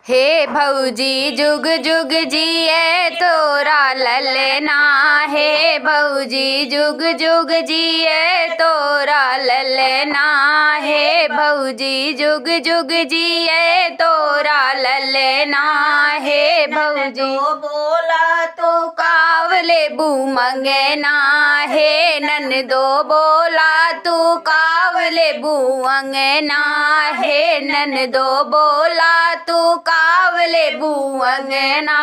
हे भौजी जुग जुग जिए तोरा ललना। हे भौजी जुग जुग जिए तोरा ललना। हे भौजी जुग जुग जिए तोरा ललना। हे भौजी बोला तो कावले बू मंगना। हे ननदो बोला तू कावले बू अंगना। हे ननदो बोला तू कावले बू अंगना।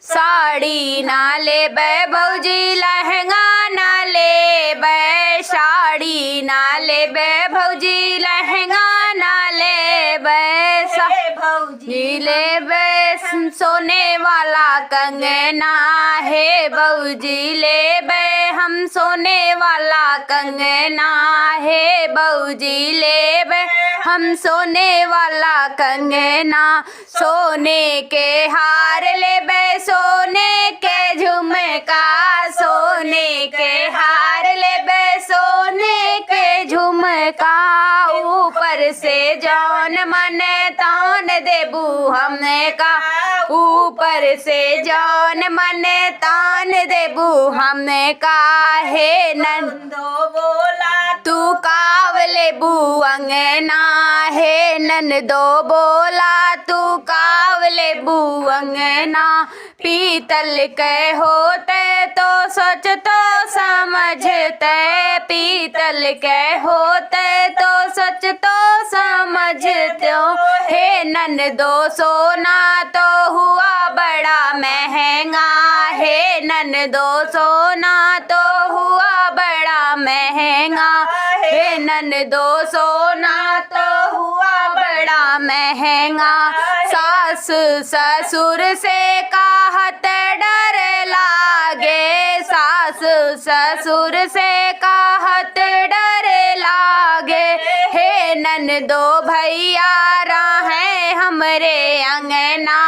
साड़ी ना ले बै भौजी लहंगा ना ले बै। साड़ी ना ले बै भौजी लहंगा ना ले बै। भौजी ले बै सोने वाला कंगना। हे भौजी ले बै हम सोने वाला कंगना। हे भौजी ले बै हम सोने वाला कंगना। सोने के हार ले बै सोने के झुमका। सोने के हार ले बै सोने के झुमका। ऊपर से जौन मन तौन देबू हमने का। ऊपर से जौन मन तान देबू हमने का। हे नंदो बोला तू कावले बू अंगना। हे ननदो बोला तू कावले बू अंगना। पीतल के होते तो सोच तो समझते। पीतल के होते तो सोच तो समझते। हे ननदो सोना तो हुआ बड़ा महंगा। हे ननदो सोना तो हुआ बड़ा महंगा। हे ननदो सोना तो हुआ बड़ा महंगा। सास ससुर से कहत डर लागे। सास ससुर से कहत डर लागे। हे ननदो भैया राहें हमरे अंगना।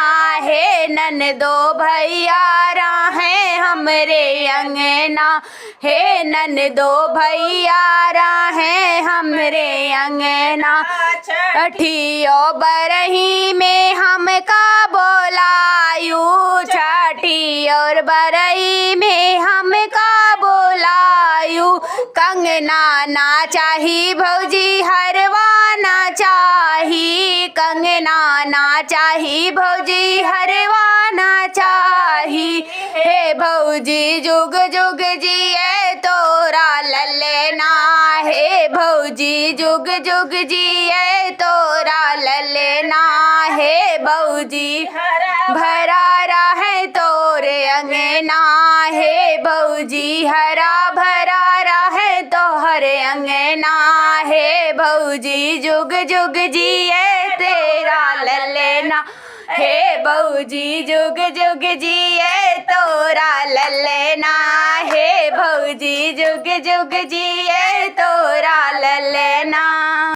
हे ननदो भैया राहें हमरे अंगना। हे ननदो भैया राहें हमरे अंगना। छठियो बरही में हमका बोलायू। छठी और बरही में हमका बोलायू। कंगना ना चाही भौजी हरवा ना चाही। कंगना ना चाही भौजी हरवा ना चाही। हे भौजी जुग जुग जिए तोरा ललना। हे भौजी जुग जुग जिए तोरा ललना। हे भौजी भरा रहे तोरे अंगना। हे भौजी हरा भरा रहे तोहरे अंगना। हे भौजी जुग जुग जिए तेरा ललना। हे भौजी जुग जुग जिए तोरा ललना। हे भौजी जुग जुग जिए